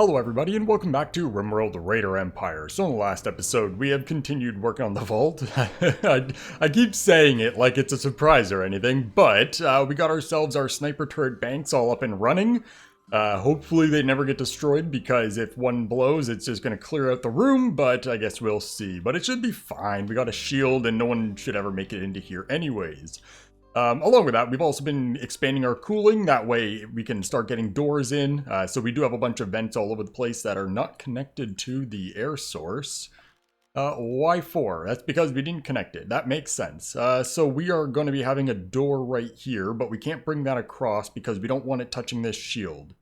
Hello everybody and welcome back to RimWorld Raider Empire. So in the last episode, we have continued working on the vault. I keep saying it like it's a surprise or anything, but we got ourselves our sniper turret banks all up and running. Hopefully they never get destroyed, because if one blows, it's just going to clear out the room, but I guess we'll see. But it should be fine. We got a shield and no one should ever make it into here anyways. Along with that, we've also been expanding our cooling. That way we can start getting doors in. So we do have a bunch of vents all over the place that are not connected to the air source. Why 4? That's because we didn't connect it. That makes sense. So we are going to be having a door right here, but we can't bring that across because we don't want it touching this shield.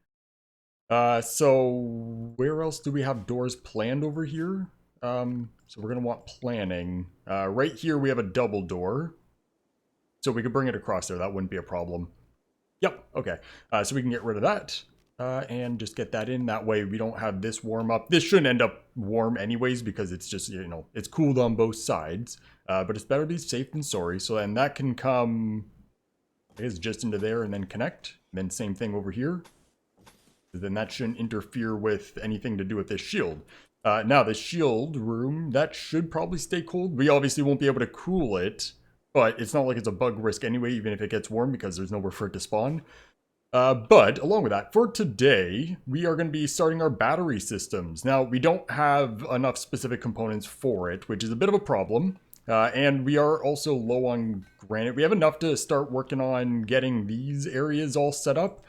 So where else do we have doors planned over here? So we're going to want planning. Right here we have a double door. So we could bring it across there. That wouldn't be a problem. Yep, okay. So we can get rid of that and just get that in. That way we don't have this warm up. This shouldn't end up warm anyways because it's just, you know, it's cooled on both sides. But it's better to be safe than sorry. So then that can come, I guess, just into there and then connect. And then same thing over here. Then that shouldn't interfere with anything to do with this shield. Now the shield room, that should probably stay cold. We obviously won't be able to cool it. But it's not like it's a bug risk anyway, even if it gets warm, because there's nowhere for it to spawn. But along with that, for today, we are going to be starting our battery systems. Now, we don't have enough specific components for it, which is a bit of a problem. And we are also low on granite. We have enough to start working on getting these areas all set up.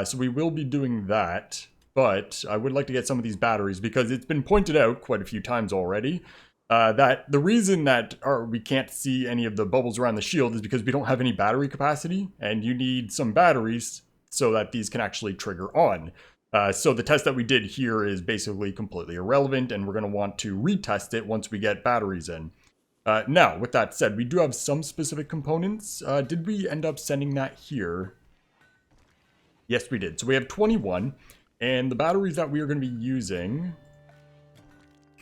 So we will be doing that. But I would like to get some of these batteries, because it's been pointed out quite a few times already. That the reason that we can't see any of the bubbles around the shield is because we don't have any battery capacity, and you need some batteries so that these can actually trigger on. So the test that we did here is basically completely irrelevant, and we're going to want to retest it once we get batteries in. Now, with that said, we do have some specific components. Did we end up sending that here? Yes, we did. So we have 21, and the batteries that we are going to be using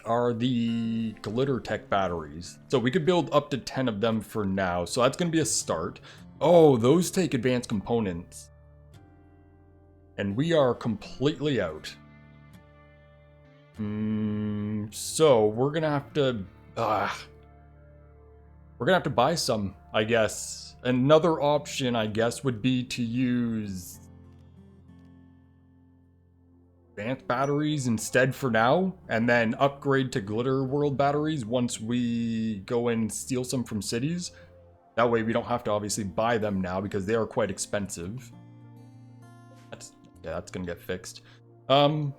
are the glitter tech batteries. So we could build up to 10 of them for now. So that's going to be a start. Oh, those take advanced components. And we are completely out. So we're going to have to... we're going to have to buy some, I guess. Another option, I guess, would be to use advanced batteries instead for now, and then upgrade to glitter world batteries once we go and steal some from cities. That way we don't have to obviously buy them now, because they are quite expensive. That's gonna get fixed. Oh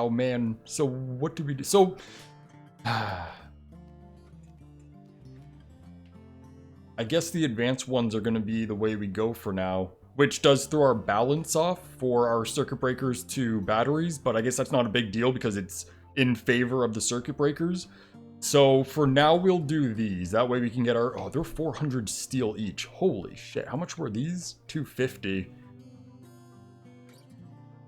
man, so what do we do? So I guess the advanced ones are gonna be the way we go for now, which does throw our balance off for our circuit breakers to batteries, but I guess that's not a big deal because it's in favor of the circuit breakers. So for now, we'll do these. That way we can get our... Oh, they're 400 steel each. Holy shit. How much were these? 250.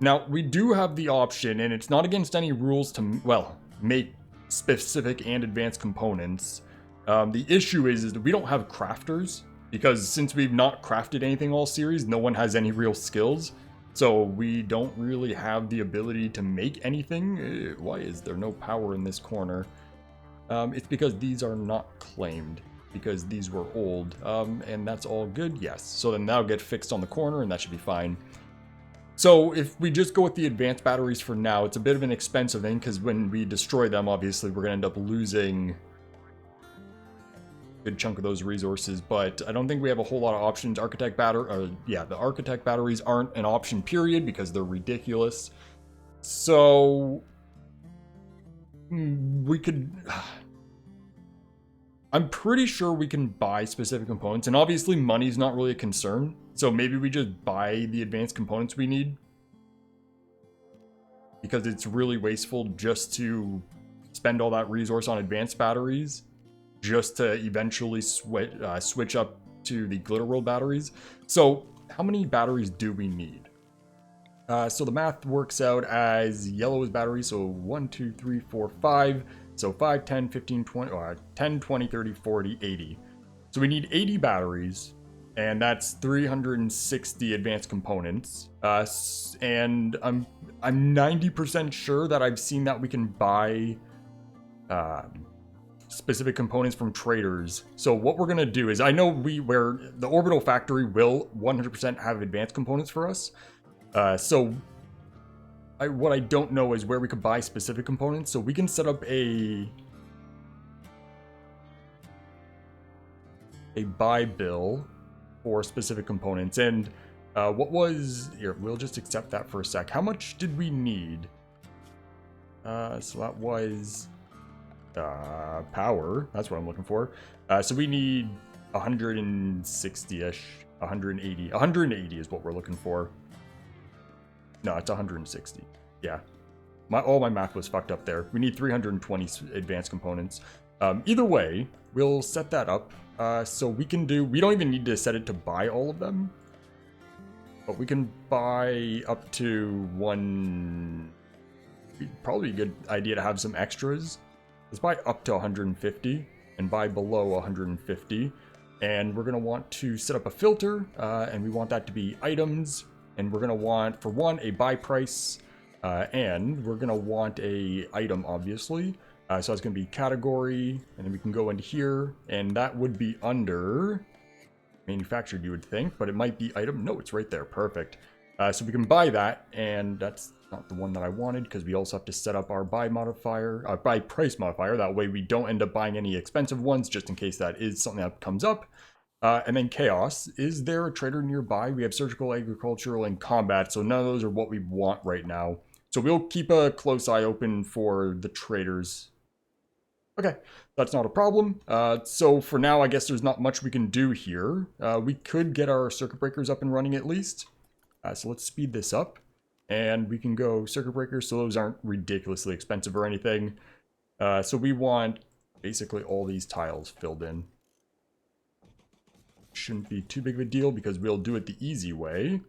Now, we do have the option, and it's not against any rules to, well, make specific and advanced components. The issue is that we don't have crafters. Because since we've not crafted anything all series, no one has any real skills. So we don't really have the ability to make anything. Why is there no power in this corner? It's because these are not claimed. Because these were old. And that's all good? Yes. So then that'll get fixed on the corner and that should be fine. So if we just go with the advanced batteries for now, it's a bit of an expensive thing. Because when we destroy them, obviously we're going to end up losing good chunk of those resources, but I don't think we have a whole lot of options. The architect batteries aren't an option period because they're ridiculous. So we could... I'm pretty sure we can buy specific components, and obviously money's not really a concern, so maybe we just buy the advanced components we need, because it's really wasteful just to spend all that resource on advanced batteries just to eventually switch up to the glitter world batteries. So how many batteries do we need? So the math works out as yellow is battery, so 1, 2, 3, 4, 5. So 5, 10, 15, 20, 10, 20, 30, 40, 80. So we need 80 batteries. And that's 360 advanced components. And I'm 90% sure that I've seen that we can buy specific components from traders. So what we're gonna do is, I know where the orbital factory will 100% have advanced components for us. What I don't know is where we could buy specific components. So we can set up a buy bill for specific components. And here, we'll just accept that for a sec. How much did we need? So that was power. That's what I'm looking for. So we need 160-ish, 180. 180 is what we're looking for. No, it's 160. Yeah. All my math was fucked up there. We need 320 advanced components. Either way, we'll set that up. So we don't even need to set it to buy all of them. But we can buy up to one. Probably a good idea to have some extras. Let's buy up to 150 and buy below 150. And we're going to want to set up a filter, and we want that to be items. And we're going to want, for one, a buy price, and we're going to want a item, obviously. So it's going to be category, and then we can go into here, and that would be under manufactured, you would think, but it might be item. No, it's right there. Perfect. So we can buy that, and that's not the one that I wanted, because we also have to set up our buy price modifier. That way we don't end up buying any expensive ones, just in case that is something that comes up. And then chaos. Is there a trader nearby? We have surgical, agricultural, and combat, so none of those are what we want right now. So we'll keep a close eye open for the traders. Okay, that's not a problem. So for now, I guess there's not much we can do here. We could get our circuit breakers up and running at least. So let's speed this up. And we can go circuit breakers, so those aren't ridiculously expensive or anything. So we want basically all these tiles filled in. Shouldn't be too big of a deal because we'll do it the easy way.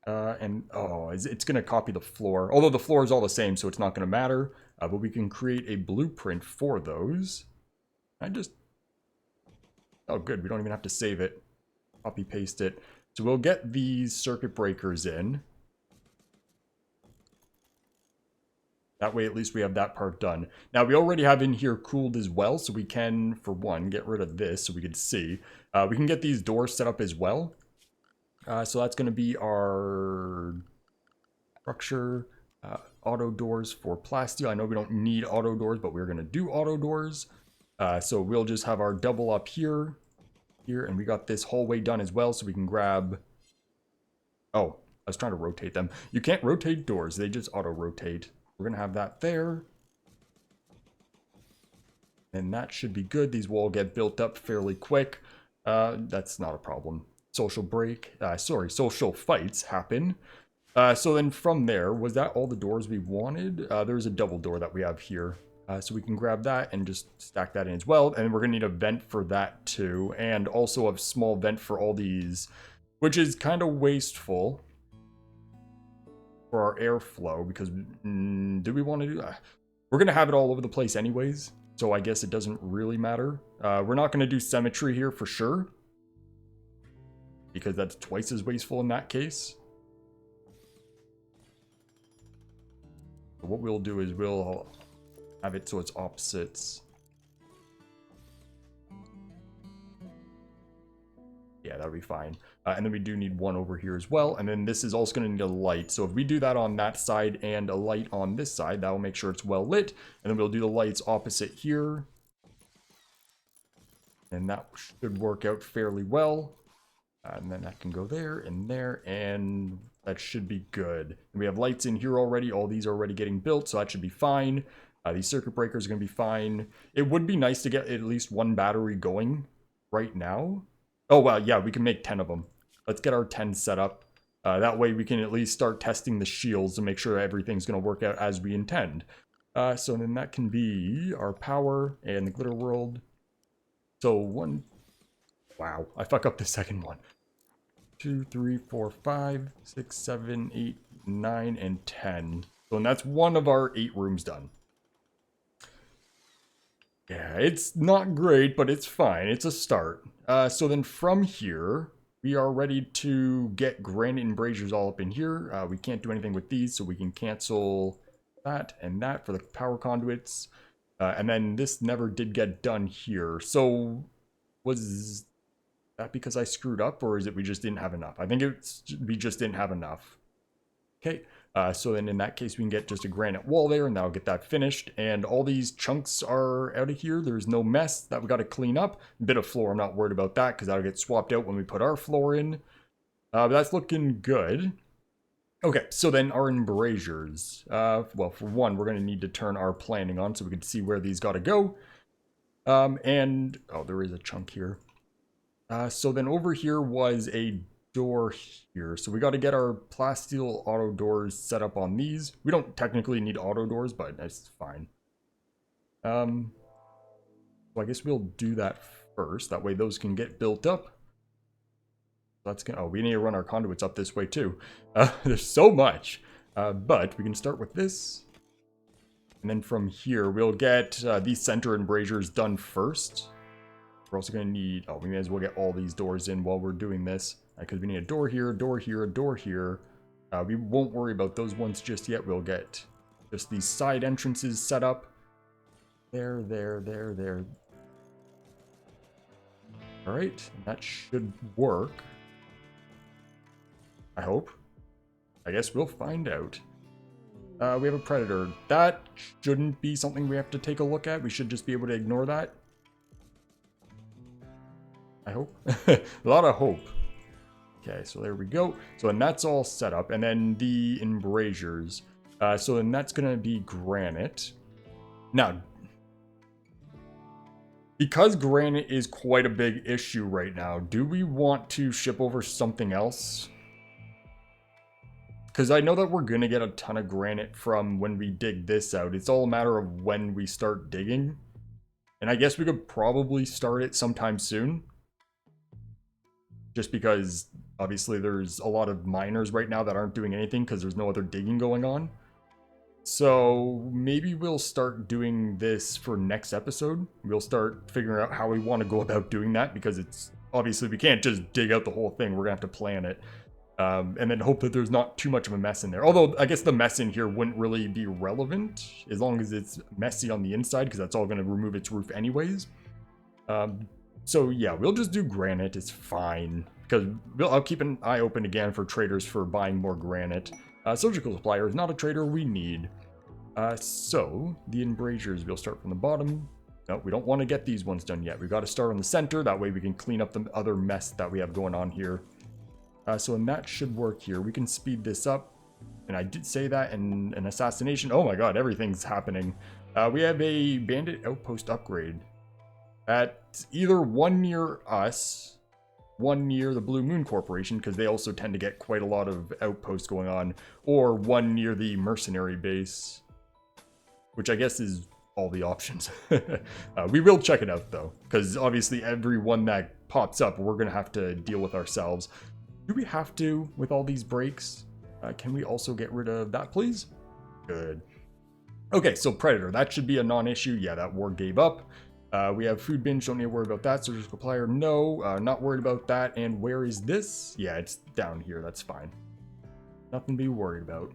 It's going to copy the floor. Although the floor is all the same, so it's not going to matter. But we can create a blueprint for those. Oh, good. We don't even have to save it. Copy paste it. So we'll get these circuit breakers in. That way, at least we have that part done. Now, we already have in here cooled as well, so we can, for one, get rid of this so we can see. We can get these doors set up as well. So that's going to be our structure, auto doors for plasteel. I know we don't need auto doors, but we're going to do auto doors. So we'll just have our double up here, and we got this hallway done as well, so we can grab... Oh, I was trying to rotate them. You can't rotate doors, they just auto-rotate. We're going to have that there. And that should be good. These will all get built up fairly quick. That's not a problem. Social fights happen. So then from there, was that all the doors we wanted? There's a double door that we have here. So we can grab that and just stack that in as well. And we're going to need a vent for that too. And also a small vent for all these, which is kind of wasteful for our airflow, because do we want to do that? We're going to have it all over the place anyways, so I guess it doesn't really matter. We're not going to do symmetry here for sure, because that's twice as wasteful in that case. So what we'll do is we'll have it so it's opposites. Yeah, that'll be fine. And then we do need one over here as well. And then this is also going to need a light. So if we do that on that side and a light on this side, that will make sure it's well lit. And then we'll do the lights opposite here. And that should work out fairly well. And then that can go there, and that should be good. And we have lights in here already. All these are already getting built, so that should be fine. These circuit breakers are going to be fine. It would be nice to get at least one battery going right now. Oh, well, yeah, we can make 10 of them. Let's get our 10 set up. That way we can at least start testing the shields to make sure everything's going to work out as we intend. So then that can be our power and the glitter world. So one... Wow, I fuck up the second one. 2, 3, 4, 5, 6, 7, 8, 9, and 10. So and that's one of our 8 rooms done. Yeah, it's not great, but it's fine. It's a start. So then from here, we are ready to get granite and braziers all up in here. We can't do anything with these, so we can cancel that and that for the power conduits. And then this never did get done here. So was that because I screwed up, or is it we just didn't have enough? I think we just didn't have enough. Okay, so then in that case, we can get just a granite wall there, and that'll get that finished. And all these chunks are out of here. There's no mess that we got to clean up. A bit of floor, I'm not worried about that, because that'll get swapped out when we put our floor in. But that's looking good. Okay, so then our embrasures. Well, for one, we're going to need to turn our planning on so we can see where these got to go. And, oh, there is a chunk here. So then over here was a door here. So we got to get our plasteel auto doors set up on these. We don't technically need auto doors, but that's fine. Well, I guess we'll do that first. That way those can get built up. That's gonna, oh, we need to run our conduits up this way too. There's so much. But we can start with this. And then from here, we'll get these center embrasures done first. We're also going to need, oh, we may as well get all these doors in while we're doing this. Because we need a door here, a door here, a door here. We won't worry about those ones just yet. We'll get just these side entrances set up. There, there, there, there. Alright, that should work. I hope. I guess we'll find out. We have a predator. That shouldn't be something we have to take a look at. We should just be able to ignore that. I hope. A lot of hope. Okay, so there we go. So then that's all set up. And then the embrasures. So then that's going to be granite. Now, because granite is quite a big issue right now, do we want to ship over something else? Because I know that we're going to get a ton of granite from when we dig this out. It's all a matter of when we start digging. And I guess we could probably start it sometime soon. Just because, obviously, there's a lot of miners right now that aren't doing anything because there's no other digging going on. So maybe we'll start doing this for next episode. We'll start figuring out how we want to go about doing that because it's, obviously, we can't just dig out the whole thing. We're going to have to plan it. And then hope that there's not too much of a mess in there. Although, I guess the mess in here wouldn't really be relevant as long as it's messy on the inside, because that's all going to remove its roof anyways. So yeah, we'll just do granite. It's fine. Because I'll keep an eye open again for traders for buying more granite. Surgical supplier is not a trader we need. So, the embrasures, we'll start from the bottom. No, we don't want to get these ones done yet. We've got to start on the center. That way we can clean up the other mess that we have going on here. So and that should work here. We can speed this up. And I did say that in an assassination. Oh my god, everything's happening. We have a bandit outpost upgrade. At either one near us, one near the Blue Moon Corporation, because they also tend to get quite a lot of outposts going on, or one near the mercenary base, which I guess is all the options. We will check it out though, because obviously every one that pops up, we're going to have to deal with ourselves. Do we have to with all these breaks? Can we also get rid of that, please? Good. Okay, so Predator, that should be a non-issue. Yeah, that war gave up. We have food binge, don't need to worry about that. Surgical supplier, no, not worried about that. And where is this? Yeah, it's down here, that's fine. Nothing to be worried about.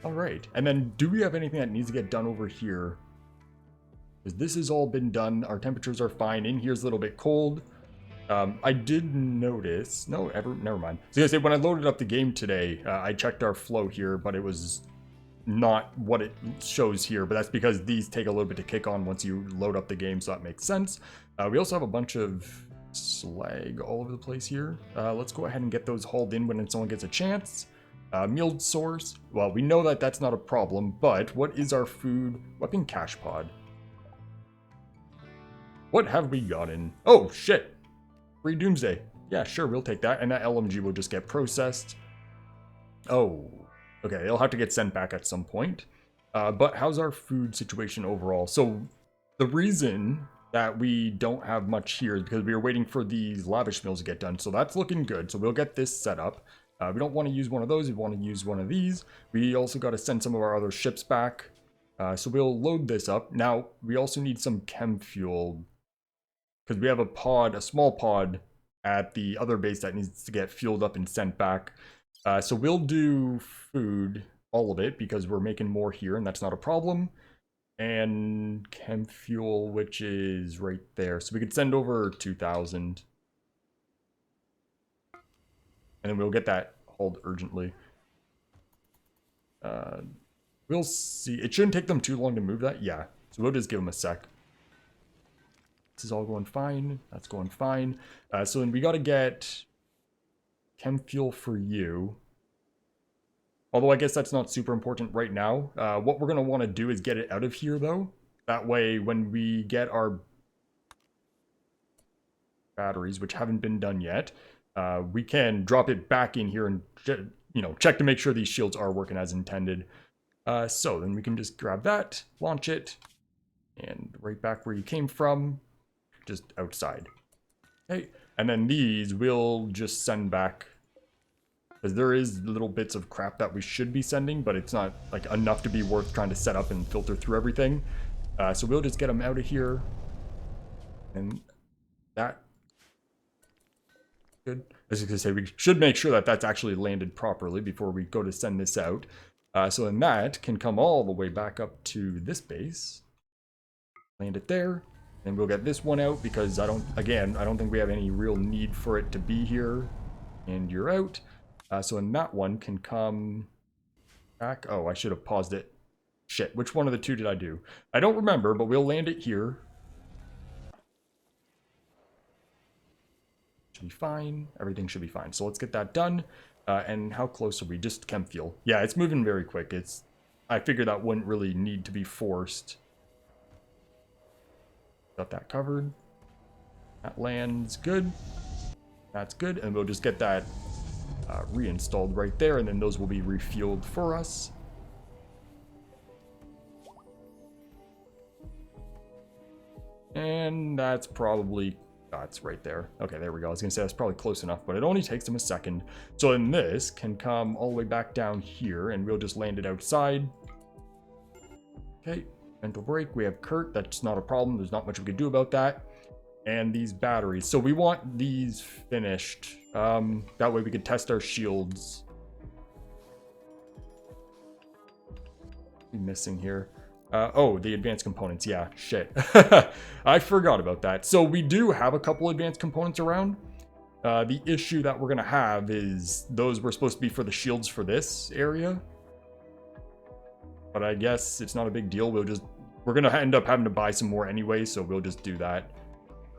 All right, and then do we have anything that needs to get done over here? Because this has all been done, our temperatures are fine. In here's a little bit cold. I did notice, never mind. So I was gonna say, when I loaded up the game today, I checked our flow here, but it was not what it shows here, but that's because these take a little bit to kick on once you load up the game, so that makes sense. We also have a bunch of slag all over the place here. Let's go ahead and get those hauled in when someone gets a chance. Meal source, well, we know that that's not a problem, but what is our food? Weapon cache pod. What have we gotten? Oh, shit. Free Doomsday. Yeah, sure, we'll take that. And that LMG will just get processed. Oh, okay, it'll have to get sent back at some point. But how's our food situation overall? So the reason that we don't have much here is because we were waiting for these lavish mills to get done. So that's looking good. So we'll get this set up. We don't want to use one of those. We want to use one of these. We also got to send some of our other ships back. So we'll load this up. Now, we also need some chem fuel, because we have a pod, a small pod, at the other base that needs to get fueled up and sent back. So we'll do food, all of it, because we're making more here, and that's not a problem. And chem fuel, which is right there. So we could send over 2,000. And then we'll get that hauled urgently. We'll see. It shouldn't take them too long to move that. Yeah. So we'll just give them a sec. This is all going fine. That's going fine. So then we got to get chem fuel for you. Although I guess that's not super important right now. What we're going to want to do is get it out of here, though. That way, when we get our batteries, which haven't been done yet, we can drop it back in here and, check to make sure these shields are working as intended. So then we can just grab that, launch it, and right back where you came from, just outside. Okay, and then these we'll just send back, because there is little bits of crap that we should be sending, but it's not like enough to be worth trying to set up and filter through everything. So we'll just get them out of here, and that good. I was going to say, we should make sure that that's actually landed properly before we go to send this out. So then that can come all the way back up to this base. Land it there. And we'll get this one out because I don't think we have any real need for it to be here. And you're out. So then that one can come back. Oh, I should have paused it. Shit, which one of the two did I do? I don't remember, but we'll land it here. Should be fine. Everything should be fine. So let's get that done. And how close are we? Just chem fuel. Yeah, it's moving very quick. I figured that wouldn't really need to be forced. Got that covered. That lands good. That's good. And we'll just get that reinstalled right there. And then those will be refueled for us. And that's probably... That's right there. Okay, there we go. I was going to say that's probably close enough, but it only takes them a second. So then this can come all the way back down here, and we'll just land it outside. Okay, mental break. We have Kurt. That's not a problem. There's not much we can do about that. And these batteries. So we want these finished. That way we can test our shields. What's missing here? Oh, the advanced components. Yeah, shit. I forgot about that. So we do have a couple advanced components around. The issue that we're going to have is those were supposed to be for the shields for this area. But I guess it's not a big deal. We're going to end up having to buy some more anyway, so we'll just do that.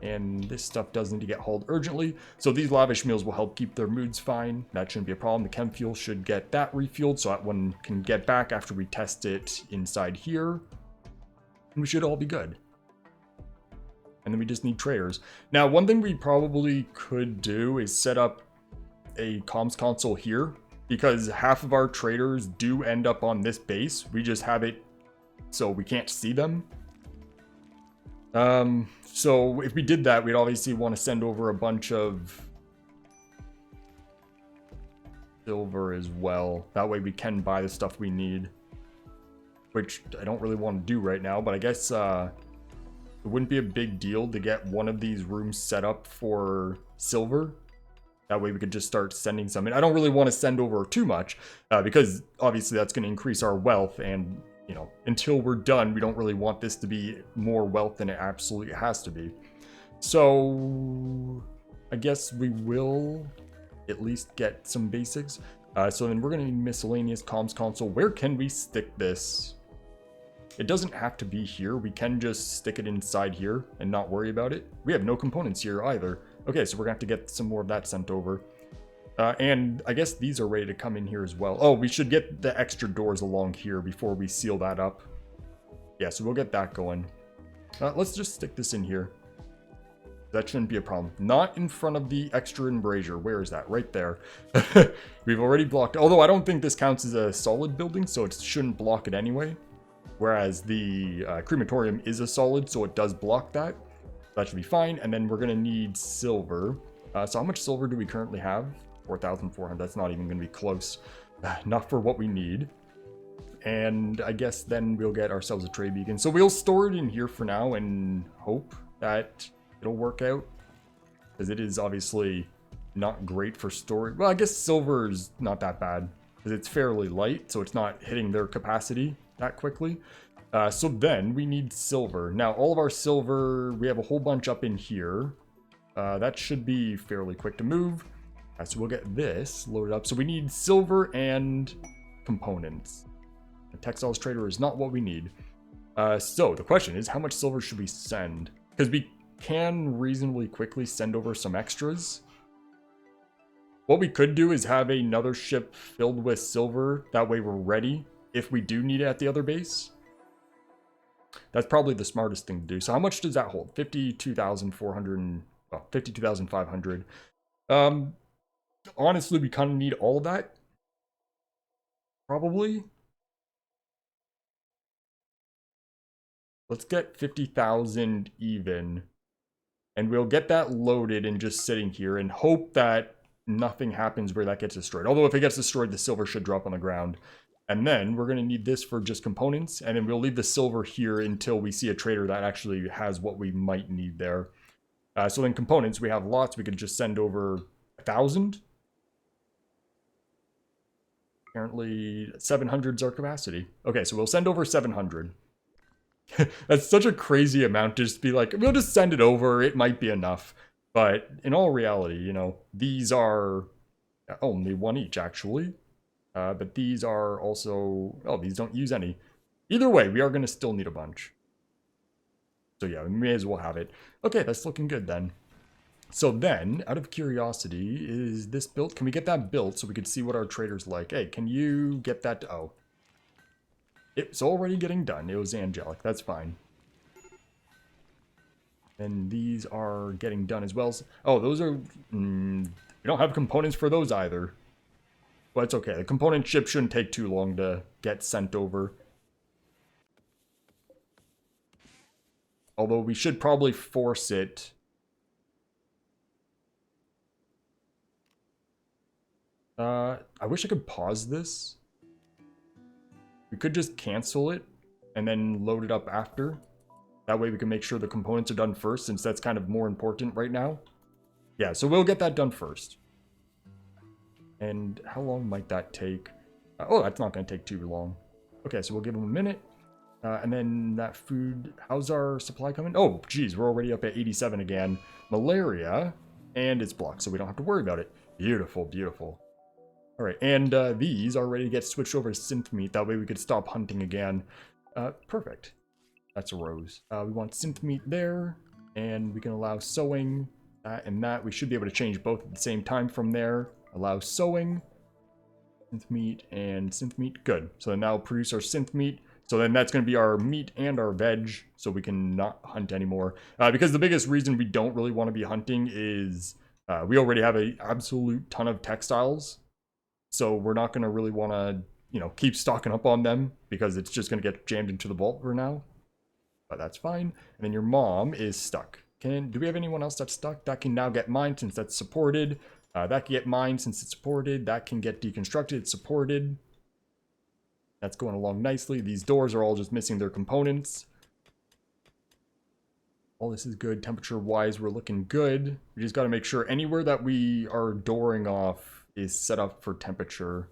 And this stuff does need to get hauled urgently. So these lavish meals will help keep their moods fine. That shouldn't be a problem. The chem fuel should get that refueled so that one can get back after we test it inside here. And we should all be good. And then we just need traders. Now, one thing we probably could do is set up a comms console here, because half of our traders do end up on this base. We just have it so we can't see them. So if we did that, we'd obviously want to send over a bunch of silver as well. That way we can buy the stuff we need, which I don't really want to do right now, but I guess it wouldn't be a big deal to get one of these rooms set up for silver. That way we could just start sending some. And I don't really want to send over too much because obviously that's going to increase our wealth, and until we're done, we don't really want this to be more wealth than it absolutely has to be. So I guess we will at least get some basics. So then we're going to need miscellaneous comms console. Where can we stick this? It doesn't have to be here. We can just stick it inside here and not worry about it. We have no components here either. Okay, so we're going to have to get some more of that sent over. And I guess these are ready to come in here as well. Oh, we should get the extra doors along here before we seal that up. Yeah, so we'll get that going. Let's just stick this in here. That shouldn't be a problem. Not in front of the extra embrasure. Where is that? Right there. We've already blocked. Although I don't think this counts as a solid building, so it shouldn't block it anyway. Whereas the crematorium is a solid, so it does block that. That should be fine. And then we're going to need silver. So how much silver do we currently have? 4,400. That's not even going to be close. Not for what we need. And I guess then we'll get ourselves a trade beacon. So we'll store it in here for now and hope that it'll work out. because it is obviously not great for storage. Well, I guess silver is not that bad because it's fairly light, so it's not hitting their capacity that quickly. So then we need silver. Now, all of our silver, we have a whole bunch up in here. That should be fairly quick to move. So we'll get this loaded up. So we need silver and components. The textiles trader is not what we need. So the question is, how much silver should we send? Because we can reasonably quickly send over some extras. What we could do is have another ship filled with silver. That way we're ready if we do need it at the other base. That's probably the smartest thing to do. So how much does that hold? 52,400, well, 52,500. Honestly, we kind of need all of that. Probably. Let's get 50,000 even. And we'll get that loaded and just sitting here and hope that nothing happens where that gets destroyed. Although if it gets destroyed, the silver should drop on the ground. And then we're going to need this for just components. And then we'll leave the silver here until we see a trader that actually has what we might need there. So then components, we have lots. We could just send over 1,000. Apparently 700 is our capacity. Okay, so we'll send over 700. That's such a crazy amount to just be like, we'll just send it over. It might be enough. But in all reality, you know, these are only one each, actually. But these are also... Oh, these don't use any. Either way, we are going to still need a bunch. So yeah, we may as well have it. Okay, that's looking good then. So then, out of curiosity, is this built? Can we get that built so we can see what our trader's like? Hey, can you get that? Oh. It's already getting done. It was angelic. That's fine. And these are getting done as well. Oh, those are... we don't have components for those either. But it's okay. The component ship shouldn't take too long to get sent over. Although we should probably force it. I wish I could pause this. We could just cancel it and then load it up after. That way we can make sure the components are done first, since that's kind of more important right now. Yeah, so we'll get that done first. And how long might that take? Oh, that's not going to take too long. Okay, so we'll give them a minute. And then that food, how's our supply coming? Oh, geez, we're already up at 87 again. Malaria, and it's blocked, so we don't have to worry about it. Beautiful, beautiful. All right, and these are ready to get switched over to synth meat. That way we could stop hunting again. Perfect. That's a rose. We want synth meat there, and we can allow sewing, that and that. We should be able to change both at the same time from there. Allow sewing, synth meat, and synth meat. Good. So then that'll produce our synth meat. So then that's going to be our meat and our veg, so we can not hunt anymore. Because the biggest reason we don't really want to be hunting is we already have an absolute ton of textiles. So we're not going to really want to, you know, keep stocking up on them because it's just going to get jammed into the vault for now. But that's fine. And then your mom is stuck. Do we have anyone else that's stuck? That can now get mined since that's supported. That can get mined since it's supported. That can get deconstructed. It's supported. That's going along nicely. These doors are all just missing their components. All this is good. Temperature-wise, we're looking good. We just got to make sure anywhere that we are dooring off is set up for temperature.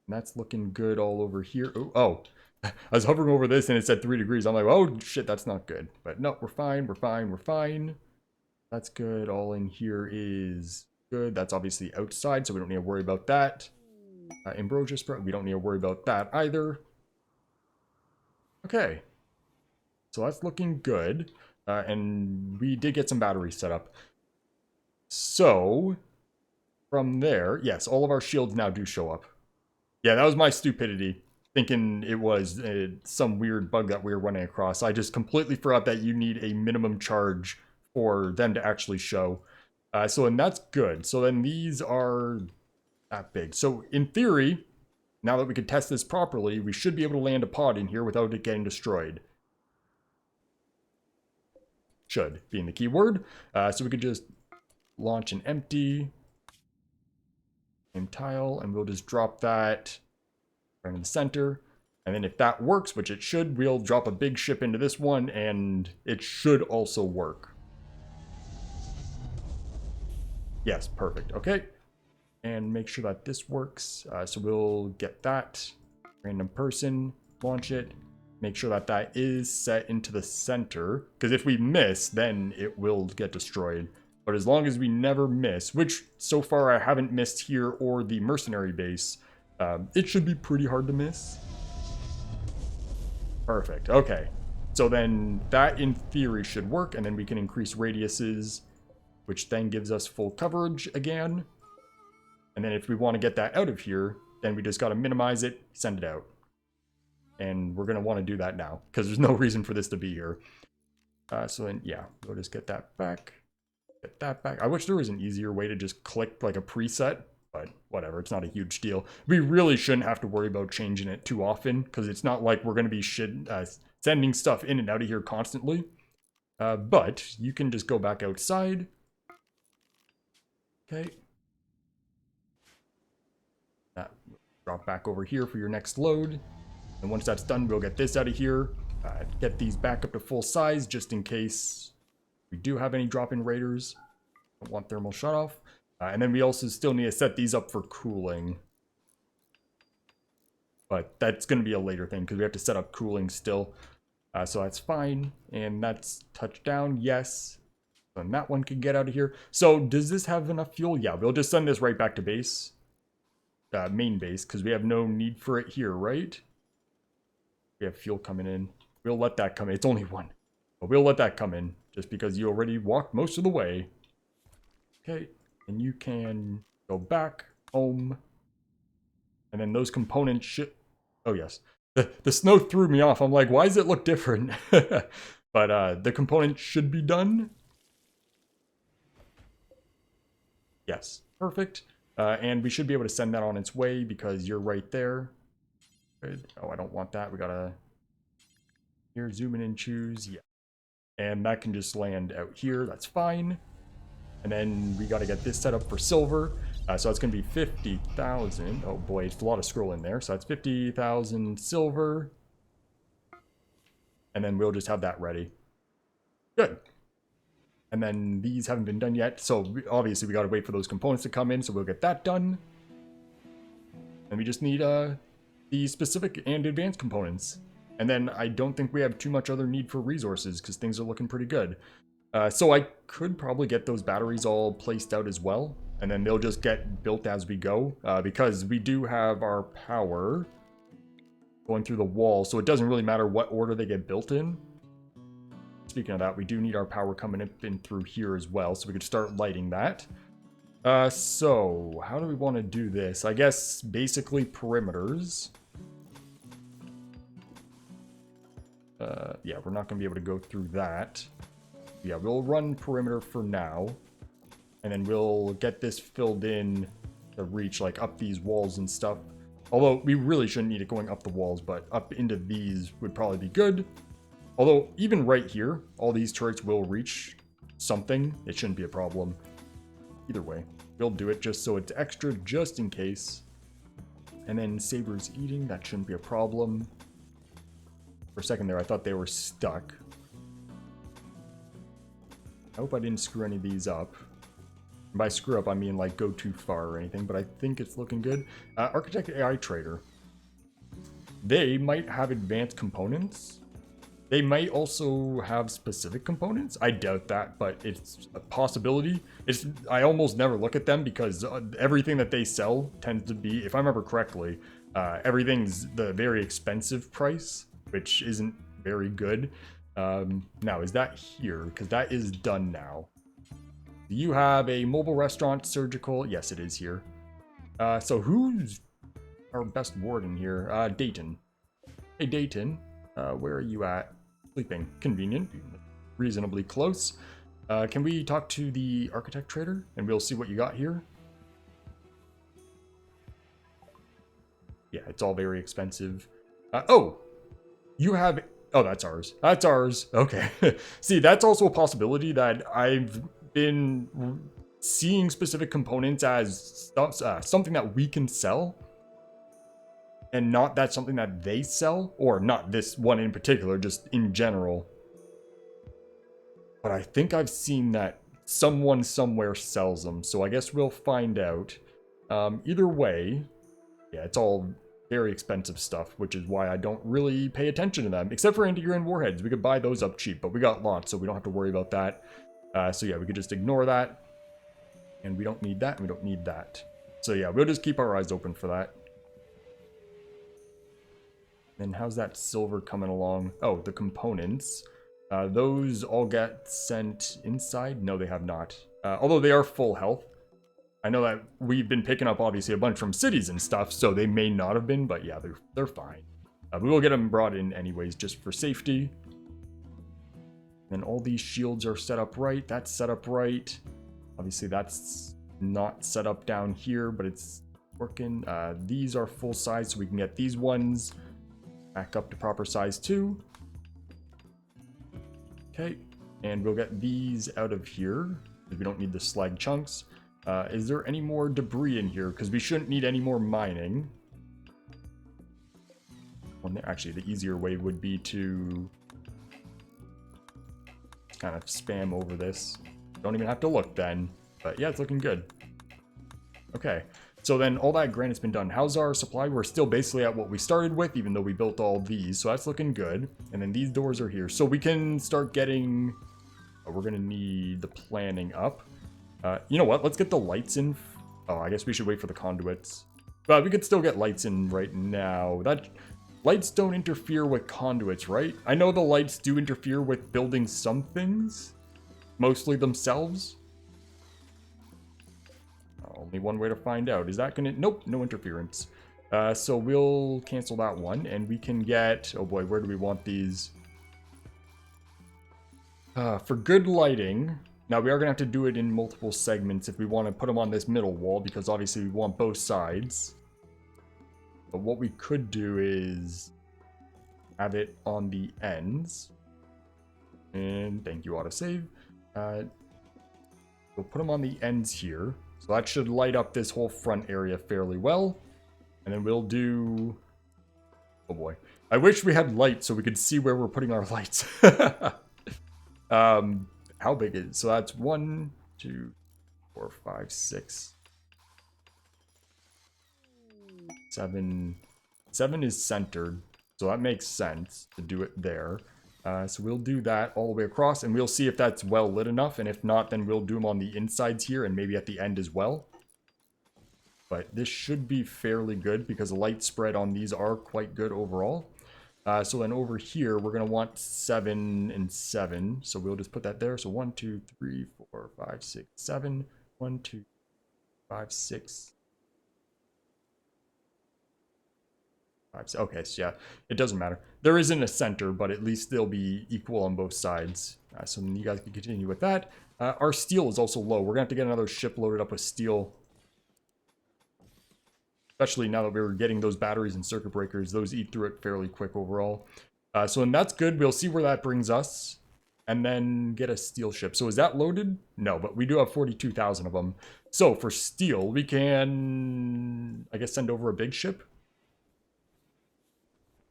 And that's looking good all over here. Oh, I was hovering over this and it said 3 degrees. I'm like, oh shit, that's not good. But no, we're fine, we're fine, we're fine. That's good. All in here is good. That's obviously outside, so we don't need to worry about that. Ambrosia sprout, we don't need to worry about that either. Okay. So that's looking good. And we did get some batteries set up. So from there, yes, all of our shields now do show up. Yeah, that was my stupidity, thinking it was some weird bug that we were running across. I just completely forgot that you need a minimum charge for them to actually show. So then that's good. So then these are that big. So in theory, now that we can test this properly, we should be able to land a pod in here without it getting destroyed. Should being the key word. So we could just launch an empty tile, and we'll just drop that right in the center. And then if that works, which it should, we'll drop a big ship into this one, and it should also work. Yes, perfect. Okay. And make sure that this works. So we'll get that. Random person, launch it. Make sure that that is set into the center. Because if we miss, then it will get destroyed. But as long as we never miss, which so far I haven't missed here or the mercenary base, it should be pretty hard to miss. Perfect. Okay. So then that in theory should work, and then we can increase radiuses, which then gives us full coverage again. And then if we want to get that out of here, then we just got to minimize it, send it out. And we're going to want to do that now, because there's no reason for this to be here. So then, yeah, we'll just get that back. Get that back. I wish there was an easier way to just click like a preset, but whatever, it's not a huge deal. We really shouldn't have to worry about changing it too often, because it's not like we're going to be sending stuff in and out of here constantly. But you can just go back outside. Okay. Drop back over here for your next load. And once that's done, we'll get this out of here. Get these back up to full size just in case we do have any drop-in raiders. Don't want thermal shutoff. And then we also still need to set these up for cooling. But that's going to be a later thing because we have to set up cooling still. So that's fine. And that's touchdown, yes. And that one can get out of here. So does this have enough fuel? Yeah, we'll just send this right back to base. Main base, because we have no need for it here, right? We have fuel coming in. We'll let that come in. It's only one. But we'll let that come in, just because you already walked most of the way. Okay, and you can go back, home. And then those components should... Oh, yes. The snow threw me off. I'm like, why does it look different? But the components should be done. Yes, perfect. And we should be able to send that on its way because you're right there. Good. Oh, I don't want that. We gotta... Here, zoom in and choose. Yeah. And that can just land out here. That's fine. And then we gotta get this set up for silver. So it's gonna be 50,000. Oh boy, it's a lot of scroll in there. So that's 50,000 silver. And then we'll just have that ready. Good. And then these haven't been done yet. So obviously we gotta wait for those components to come in. So we'll get that done. And we just need the specific and advanced components. And then I don't think we have too much other need for resources because things are looking pretty good. So I could probably get those batteries all placed out as well. And then they'll just get built as we go. Because we do have our power going through the wall. So it doesn't really matter what order they get built in. Speaking of that, we do need our power coming up in through here as well. So we could start lighting that. So how do we want to do this? I guess basically perimeters. Yeah, we're not going to be able to go through that. Yeah, we'll run perimeter for now. And then we'll get this filled in to reach, like, up these walls and stuff. Although, we really shouldn't need it going up the walls, but up into these would probably be good. Although, even right here, all these turrets will reach something. It shouldn't be a problem. Either way, we'll do it just so it's extra, just in case. And then Saber's eating, that shouldn't be a problem. For a second there, I thought they were stuck. I hope I didn't screw any of these up. And by screw up, I mean like go too far or anything, but I think it's looking good. Architect AI Trader. They might have advanced components. They might also have specific components. I doubt that, but it's a possibility. I almost never look at them because everything that they sell tends to be, if I remember correctly, everything's the very expensive price, which isn't very good. Now, is that here? Because that is done now. Do you have a mobile restaurant, surgical? Yes, it is here. So who's our best warden here? Dayton. Hey, Dayton. Where are you at? Sleeping. Convenient. Reasonably close. Can we talk to the architect trader? And we'll see what you got here. Yeah, it's all very expensive. Oh! You have... Oh, that's ours. That's ours. Okay. See, that's also a possibility that I've been seeing specific components as something that we can sell. And not that's something that they sell. Or not this one in particular, just in general. But I think I've seen that someone somewhere sells them, so I guess we'll find out. Either way, yeah, it's all very expensive stuff, which is why I don't really pay attention to them, except for anti-grain warheads. We could buy those up cheap, but we got lots, so we don't have to worry about that. So yeah, we could just ignore that. And we don't need that, and we don't need that. So yeah, we'll just keep our eyes open for that. And how's that silver coming along? Oh, the components. Those all get sent inside? No, they have not. Although they are full health. I know that we've been picking up, obviously, a bunch from cities and stuff, so they may not have been, but yeah, they're fine. We will get them brought in anyways, just for safety. And all these shields are set up right. That's set up right. Obviously, that's not set up down here, but it's working. These are full size, so we can get these ones back up to proper size too. Okay, and we'll get these out of here, because we don't need the slag chunks. Is there any more debris in here? Because we shouldn't need any more mining. Well, actually, the easier way would be to kind of spam over this. Don't even have to look then. But yeah, it's looking good. Okay, so then all that granite's been done. How's our supply? We're still basically at what we started with, even though we built all these. So that's looking good. And then these doors are here. So we can start getting... we're going to need the planning up. You know what? Let's get the lights in. Oh, I guess we should wait for the conduits. But we could still get lights in right now. Lights don't interfere with conduits, right? I know the lights do interfere with building some things. Mostly themselves. Only one way to find out. Is that gonna... Nope, no interference. So we'll cancel that one, and we can get... Oh boy, where do we want these? For good lighting... Now, we are going to have to do it in multiple segments if we want to put them on this middle wall, because obviously we want both sides. But what we could do is have it on the ends. And thank you, autosave. We'll put them on the ends here. So that should light up this whole front area fairly well. And then we'll do... Oh boy. I wish we had lights so we could see where we're putting our lights. How big is it? So that's 1, 2, 4, 5, 6, 7. 7 is centered, so that makes sense to do it there. So we'll do that all the way across, and we'll see if that's well lit enough, and if not, then we'll do them on the insides here, and maybe at the end as well. But this should be fairly good, because the light spread on these are quite good overall. So then over here, we're going to want 7 and 7. So we'll just put that there. So 1, 2, 3, 4, 5, 6, 7. 1, 2, 5, 6. 5, 6. Okay, so yeah, it doesn't matter. There isn't a center, but at least they'll be equal on both sides. So then you guys can continue with that. Our steel is also low. We're going to have to get another ship loaded up with steel. Especially now that we were getting those batteries and circuit breakers, those eat through it fairly quick overall. So then that's good. We'll see where that brings us. And then get a steel ship. So is that loaded? No, but we do have 42,000 of them. So for steel, we can, I guess, send over a big ship.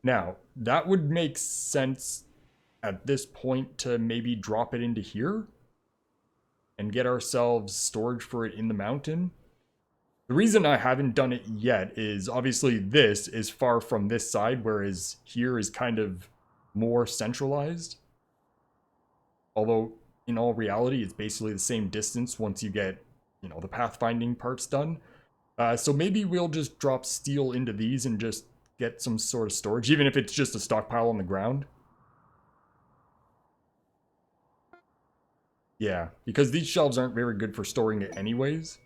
Now, that would make sense at this point to maybe drop it into here. And get ourselves storage for it in the mountain. The reason I haven't done it yet is obviously this is far from this side, whereas here is kind of more centralized. Although, in all reality, it's basically the same distance once you get, you know, the pathfinding parts done. So maybe we'll just drop steel into these and just get some sort of storage, even if it's just a stockpile on the ground. Yeah, because these shelves aren't very good for storing it anyways.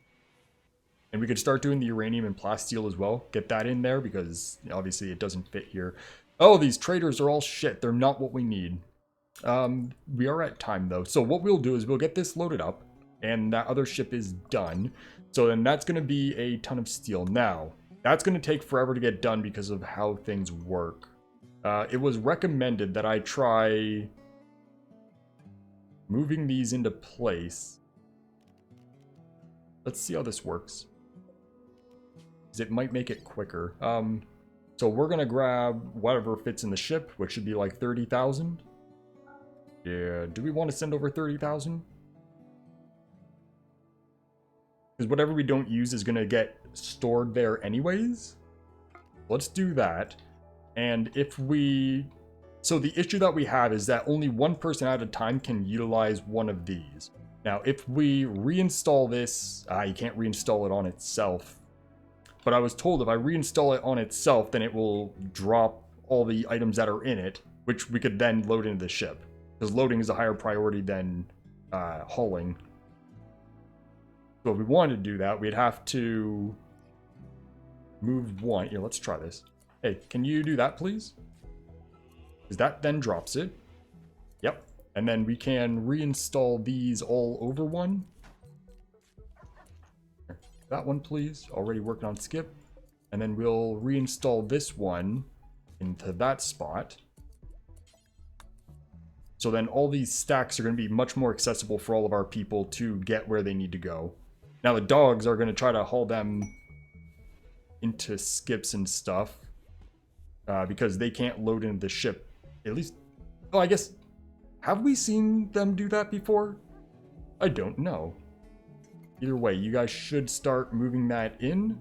And we could start doing the uranium and plasteel as well. Get that in there because obviously it doesn't fit here. Oh, these traders are all shit. They're not what we need. We are at time though. So what we'll do is we'll get this loaded up and that other ship is done. So then that's going to be a ton of steel. Now, that's going to take forever to get done because of how things work. It was recommended that I try moving these into place. Let's see how this works. It might make it quicker. So we're gonna grab whatever fits in the ship, which should be like 30,000. Yeah, do we want to send over 30,000? because whatever we don't use is going to get stored there anyways. Let's do that. And if we... So the issue that we have is that only one person at a time can utilize one of these. Now, if we reinstall this... you can't reinstall it on itself. But I was told if I reinstall it on itself, then it will drop all the items that are in it, which we could then load into the ship. Because loading is a higher priority than hauling. So if we wanted to do that, we'd have to move one. Here, let's try this. Hey, can you do that, please? Because that then drops it. Yep. And then we can reinstall these all over one. That one, please. Already working on skip. And then we'll reinstall this one into that spot. So then all these stacks are going to be much more accessible for all of our people to get where they need to go. Now the dogs are going to try to haul them into skips and stuff. Because they can't load into the ship. At least... Oh, I guess... Have we seen them do that before? I don't know. Either way, you guys should start moving that in.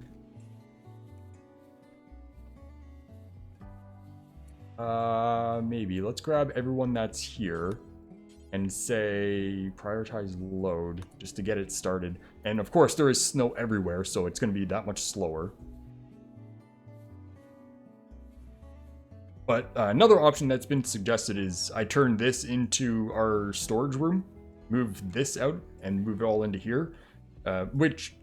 Maybe. Let's grab everyone that's here and say prioritize load just to get it started. And of course, there is snow everywhere, so it's going to be that much slower. But another option that's been suggested is I turn this into our storage room, move this out, and move it all into here. Which,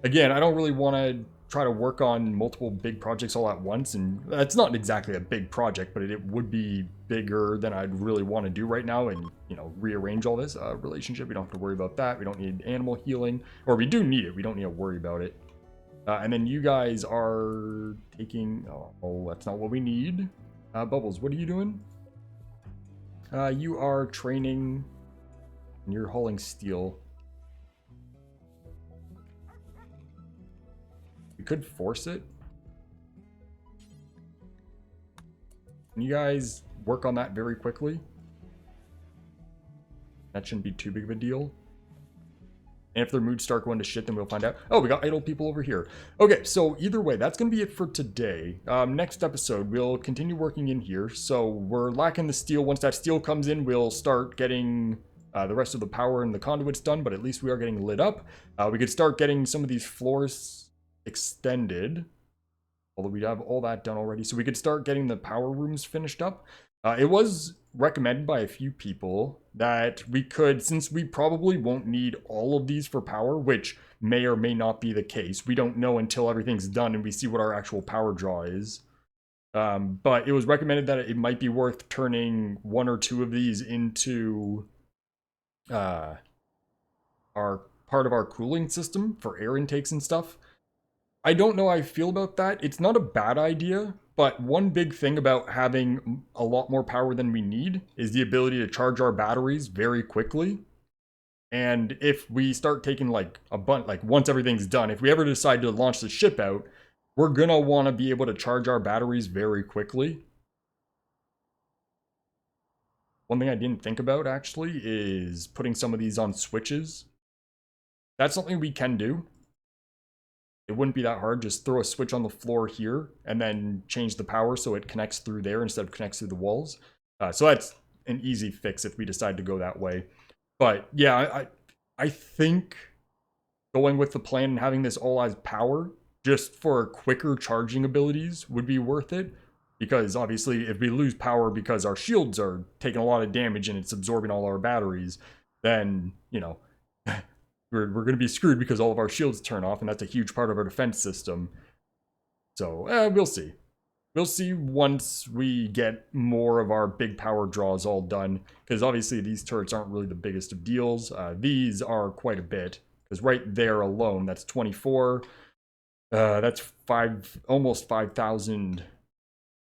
again, I don't really want to try to work on multiple big projects all at once. And it's not exactly a big project, but it would be bigger than I'd really want to do right now. And, you know, rearrange all this relationship. We don't have to worry about that. We don't need animal healing. Or we do need it. We don't need to worry about it. And then you guys are taking... Oh, that's not what we need. Bubbles, what are you doing? You are training... And you're hauling steel. We could force it. Can you guys work on that very quickly? That shouldn't be too big of a deal. And if their moods start going to shit, then we'll find out. Oh, we got idle people over here. Okay, so either way, that's going to be it for today. Next episode, we'll continue working in here. So we're lacking the steel. Once that steel comes in, we'll start getting the rest of the power and the conduits done, but at least we are getting lit up. We could start getting some of these floors extended, although we have all that done already. So we could start getting the power rooms finished up. It was recommended by a few people that we could, since we probably won't need all of these for power, which may or may not be the case. We don't know until everything's done and we see what our actual power draw is. But it was recommended that it might be worth turning one or two of these into our part of our cooling system for air intakes and stuff. I don't know how I feel about that. It's not a bad idea, but one big thing about having a lot more power than we need is the ability to charge our batteries very quickly. And if we start taking like a bunch, like once everything's done, if we ever decide to launch the ship out, we're gonna want to be able to charge our batteries very quickly. One thing I didn't think about actually is putting some of these on switches. That's something we can do. It wouldn't be that hard. Just throw a switch on the floor here and then change the power so it connects through there instead of connects through the walls. So that's an easy fix if we decide to go that way. But yeah, I think going with the plan and having this all as power just for quicker charging abilities would be worth it. Because obviously if we lose power because our shields are taking a lot of damage and it's absorbing all our batteries, then, you know, we're going to be screwed because all of our shields turn off, and that's a huge part of our defense system. So, we'll see. We'll see once we get more of our big power draws all done, because obviously these turrets aren't really the biggest of deals. These are quite a bit, because right there alone, that's 24. That's almost 5,000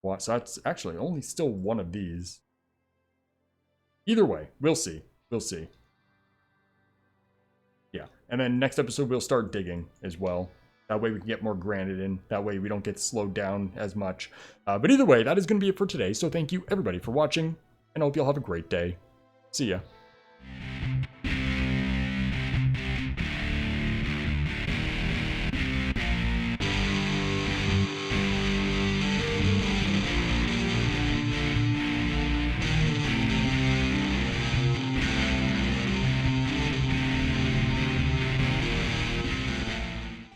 watts. So that's actually only still one of these. Either way, we'll see. We'll see. Yeah, and then next episode we'll start digging as well. That way we can get more granite in. That way we don't get slowed down as much. But either way, that is going to be it for today. So thank you everybody for watching, and I hope you all have a great day. See ya.